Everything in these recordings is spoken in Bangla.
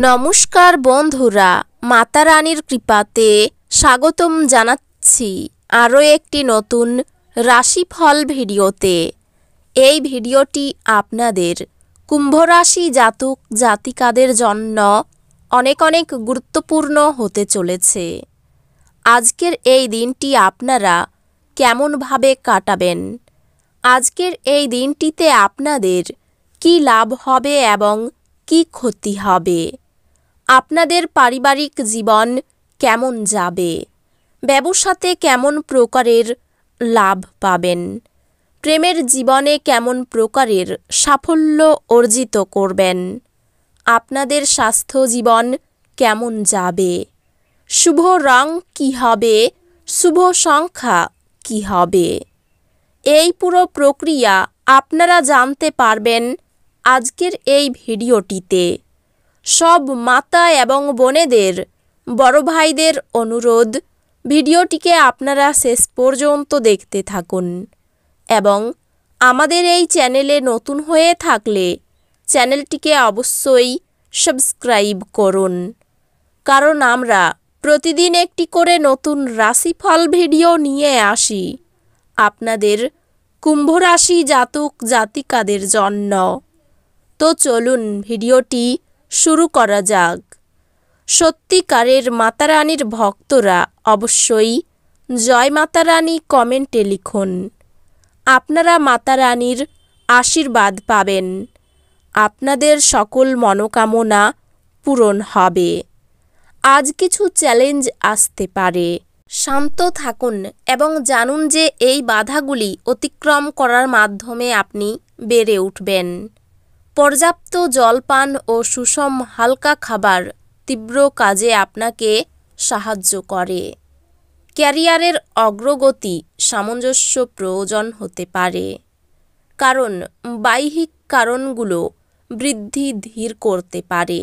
নমস্কার বন্ধুরা, মাতা রানীর কৃপাতে স্বাগতম জানাচ্ছি আরও একটি নতুন রাশিফল ভিডিওতে। এই ভিডিওটি আপনাদের কুম্ভ রাশি জাতক জাতিকাদের জন্য অনেক অনেক গুরুত্বপূর্ণ হতে চলেছে। আজকের এই দিনটি আপনারা কেমনভাবে কাটাবেন, আজকের এই দিনটিতে আপনাদের কি লাভ হবে এবং কি ক্ষতি হবে, আপনাদের পারিবারিক জীবন কেমন যাবে, ব্যবসাতে কেমন প্রকারের লাভ পাবেন, প্রেমের জীবনে কেমন প্রকারের সাফল্য অর্জিত করবেন, আপনাদের স্বাস্থ্য জীবন কেমন যাবে, শুভ রং কী হবে, শুভ সংখ্যা কী হবে, এই পুরো প্রক্রিয়া আপনারা জানতে পারবেন আজকের এই ভিডিওটিতে। সব মাতা এবং বোনেদের, বড় ভাইদের অনুরোধ, ভিডিওটিকে আপনারা শেষ পর্যন্ত দেখতে থাকুন এবং আমাদের এই চ্যানেলে নতুন হয়ে থাকলে চ্যানেলটিকে অবশ্যই সাবস্ক্রাইব করুন, কারণ আমরা প্রতিদিন একটি করে নতুন রাশিফল ভিডিও নিয়ে আসি আপনাদের কুম্ভ রাশি জাতক জাতিকাদের জন্য। তো চলুন ভিডিওটি শুরু করা যাক। সত্যিকারের মাতা রানীর ভক্তরা অবশ্যই জয় মাতা রানী কমেন্টে লিখুন। আপনারা মাতা রানীর আশীর্বাদ পাবেন, আপনাদের সকল মনোকামনা পূরণ হবে। আজ কিছু চ্যালেঞ্জ আসতে পারে, শান্ত থাকুন এবং জানুন যে এই বাধাগুলি অতিক্রম করার মাধ্যমে আপনি বেড়ে উঠবেন। পর্যাপ্ত জলপান ও সুষম হালকা খাবার তীব্র কাজে আপনাকে সাহায্য করে। ক্যারিয়ারের অগ্রগতি সামঞ্জস্য প্রয়োজন হতে পারে, কারণ বাহ্যিক কারণগুলো বৃদ্ধি ধীর করতে পারে।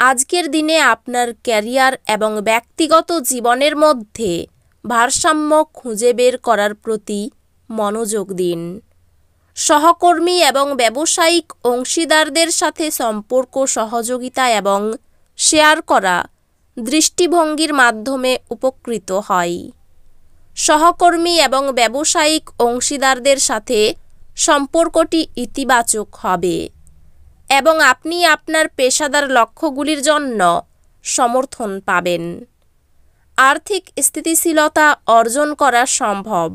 আজকের দিনে আপনার ক্যারিয়ার এবং ব্যক্তিগত জীবনের মধ্যে ভারসাম্য খুঁজে বের করার প্রতি মনোযোগ দিন। সহকর্মী এবং ব্যবসায়িক অংশীদারদের সাথে সম্পর্ক সহযোগিতা এবং শেয়ার করা দৃষ্টিভঙ্গির মাধ্যমে উপকৃত হয়। সহকর্মী এবং ব্যবসায়িক অংশীদারদের সাথে সম্পর্কটি ইতিবাচক হবে এবং আপনি আপনার পেশাদার লক্ষ্যগুলির জন্য সমর্থন পাবেন। আর্থিক স্থিতিশীলতা অর্জন করা সম্ভব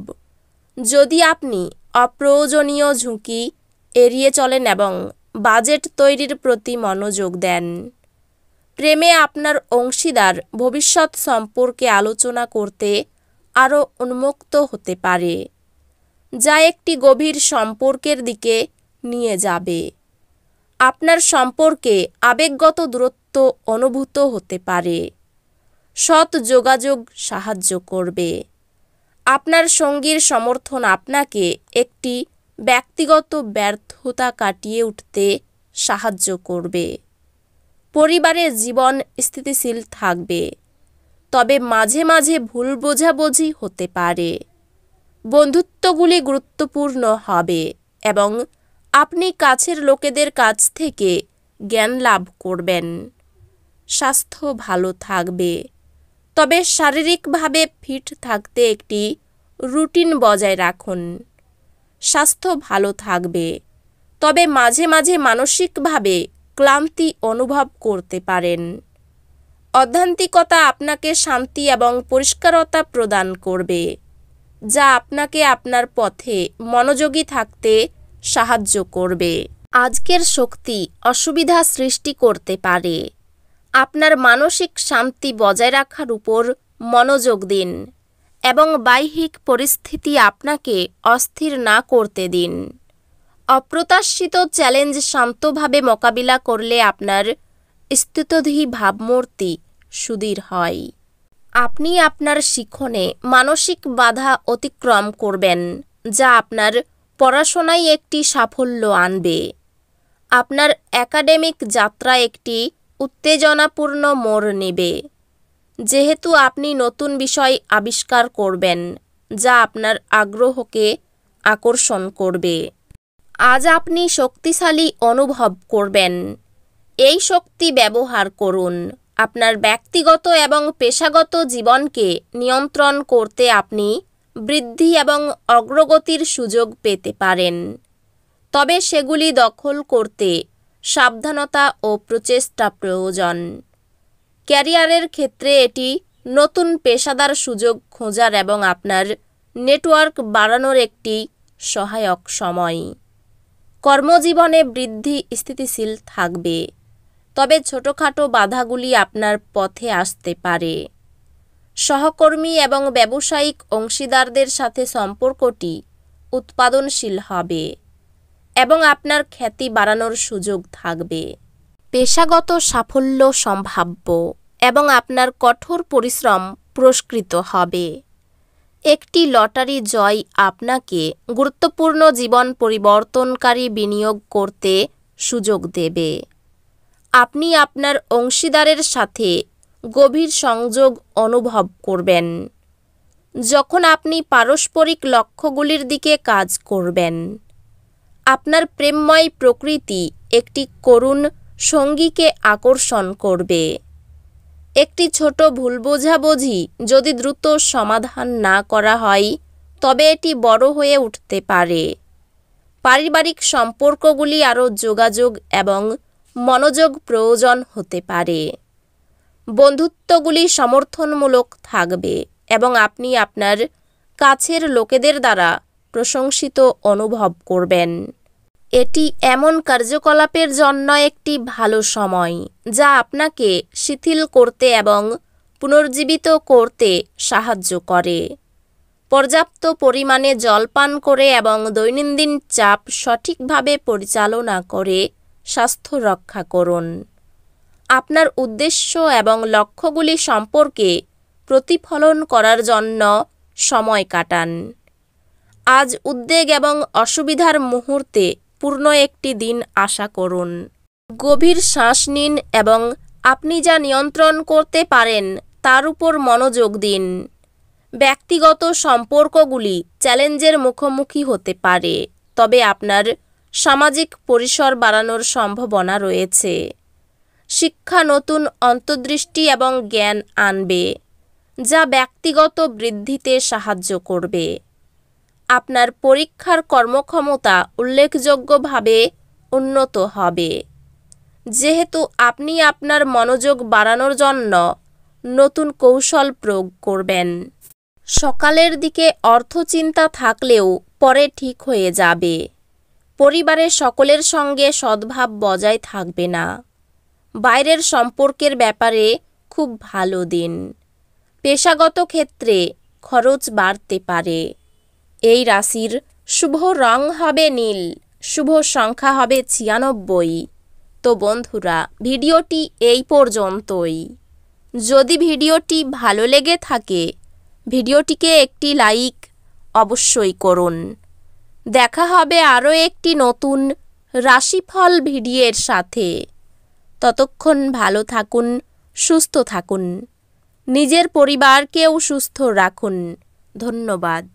যদি আপনি অপ্রয়োজনীয় ঝুঁকি এড়িয়ে চলেন এবং বাজেট তৈরির প্রতি মনোযোগ দেন। প্রেমে আপনার অংশীদার ভবিষ্যৎ সম্পর্কে আলোচনা করতে আরও উন্মুক্ত হতে পারে, যা একটি গভীর সম্পর্কের দিকে নিয়ে যাবে। আপনার সম্পর্কে আবেগগত দূরত্ব অনুভূত হতে পারে। সৎ যোগাযোগ সাহায্য করবে। আপনার সঙ্গীর সমর্থন আপনাকে একটি ব্যক্তিগত ব্যর্থতা কাটিয়ে উঠতে সাহায্য করবে। পরিবারের জীবন স্থিতিশীল থাকবে, তবে মাঝে মাঝে ভুল বোঝাবুঝি হতে পারে। বন্ধুত্বগুলি গুরুত্বপূর্ণ হবে এবং আপনি কাছের লোকেদের কাছ থেকে জ্ঞান লাভ করবেন। স্বাস্থ্য ভালো থাকবে, তবে শারীরিকভাবে ফিট থাকতে একটি রুটিন বজায় রাখুন। স্বাস্থ্য ভালো থাকবে, তবে মাঝে মাঝে মানসিকভাবে ক্লান্তি অনুভব করতে পারেন। অধ্যাত্মিকতা আপনাকে শান্তি এবং পরিষ্কারতা প্রদান করবে, যা আপনাকে আপনার পথে মনোযোগী থাকতে সাহায্য করবে। আজকের শক্তি অসুবিধা সৃষ্টি করতে পারে। আপনার মানসিক শান্তি বজায় রাখার উপর মনোযোগ দিন এবং বাহ্যিক পরিস্থিতি আপনাকে অস্থির না করতে দিন। অপ্রত্যাশিত চ্যালেঞ্জ শান্তভাবে মোকাবিলা করলে আপনার স্থিতধী ভাবমূর্তি সুদৃঢ় হয়। আপনি আপনার শিখনে মানসিক বাধা অতিক্রম করবেন, যা আপনার পড়াশোনায় একটি সাফল্য আনবে। আপনার একাডেমিক যাত্রা একটি উত্তেজনাপূর্ণ মোড় নেবে, যেহেতু আপনি নতুন বিষয় আবিষ্কার করবেন যা আপনার আগ্রহকে আকর্ষণ করবে। আজ আপনি শক্তিশালী অনুভব করবেন এই শক্তি ব্যবহার করুন। আপনার ব্যক্তিগত এবং পেশাগত জীবনকে নিয়ন্ত্রণ করতে আপনি বৃদ্ধি এবং অগ্রগতির সুযোগ পেতে পারেন। তবে সেগুলি দখল করতে সাবধানতা ও প্রচেষ্টা প্রয়োজন। ক্যারিয়ারের ক্ষেত্রে এটি নতুন পেশাদার সুযোগ খোঁজার এবং আপনার নেটওয়ার্ক বাড়ানোর একটি সহায়ক সময়। কর্মজীবনে বৃদ্ধি স্থিতিশীল থাকবে, তবে ছোটখাটো বাধাগুলি আপনার পথে আসতে পারে। সহকর্মী এবং ব্যবসায়িক অংশীদারদের সাথে সম্পর্কটি উৎপাদনশীল হবে এবং আপনার খ্যাতি বাড়ানোর সুযোগ থাকবে। পেশাগত সাফল্য সম্ভাব্য এবং আপনার কঠোর পরিশ্রম পুরস্কৃত হবে। একটি লটারি জয় আপনাকে গুরুত্বপূর্ণ জীবন পরিবর্তনকারী বিনিয়োগ করতে সুযোগ দেবে। আপনি আপনার অংশীদারের সাথে গভীর সংযোগ অনুভব করবেন যখন আপনি পারস্পরিক লক্ষ্যগুলির দিকে কাজ করবেন। আপনার প্রেমময় প্রকৃতি একটি করুণ সঙ্গীকে আকর্ষণ করবে। একটি ছোট ভুল বোঝাবুঝি যদি দ্রুত সমাধান না করা হয় তবে এটি বড় হয়ে উঠতে পারে। পারিবারিক সম্পর্কগুলি আরও যোগাযোগ এবং মনোযোগ প্রয়োজন হতে পারে। বন্ধুত্বগুলি সমর্থনমূলক থাকবে এবং আপনি আপনার কাছের লোকেদের দ্বারা প্রশংসিত অনুভব করবেন। এটি এমন কার্যকলাপের জন্য একটি ভালো সময় যা আপনাকে শিথিল করতে এবং পুনর্জীবিত করতে সাহায্য করে। পর্যাপ্ত পরিমাণে জল পান করে এবং দৈনন্দিন চাপ সঠিকভাবে পরিচালনা করে স্বাস্থ্য রক্ষা করুন। আপনার উদ্দেশ্য এবং লক্ষ্যগুলি সম্পর্কে প্রতিফলন করার জন্য সময় কাটান। আজ উদ্বেগ এবং অসুবিধার মুহূর্তে পূর্ণ একটি দিন আশা করুন। গভীর শ্বাস নিন এবং আপনি যা নিয়ন্ত্রণ করতে পারেন তার উপর মনোযোগ দিন। ব্যক্তিগত সম্পর্কগুলি চ্যালেঞ্জের মুখোমুখি হতে পারে, তবে আপনার সামাজিক পরিসর বাড়ানোর সম্ভাবনা রয়েছে। শিক্ষা নতুন অন্তর্দৃষ্টি এবং জ্ঞান আনবে, যা ব্যক্তিগত বৃদ্ধিতে সাহায্য করবে। আপনার পরীক্ষার কর্মক্ষমতা উল্লেখযোগ্যভাবে উন্নত হবে, যেহেতু আপনি আপনার মনোযোগ বাড়ানোর জন্য নতুন কৌশল প্রয়োগ করবেন। সকালের দিকে অর্থচিন্তা থাকলেও পরে ঠিক হয়ে যাবে। পরিবারের সকলের সঙ্গে সদ্ভাব বজায় থাকবে না। বাইরের সম্পর্কের ব্যাপারে খুব ভালো দিন। পেশাগত ক্ষেত্রে খরচ বাড়তে পারে। এই রাশির শুভ রং হবে নীল, শুভ সংখ্যা হবে 96। তো বন্ধুরা, ভিডিওটি এই পর্যন্তই। যদি ভিডিওটি ভালো লেগে থাকে ভিডিওটিকে একটি লাইক অবশ্যই করুন। দেখা হবে আরও একটি নতুন রাশিফল ভিডিওর সাথে। ততক্ষণ ভালো থাকুন, সুস্থ থাকুন, নিজের পরিবারকেও সুস্থ রাখুন। ধন্যবাদ।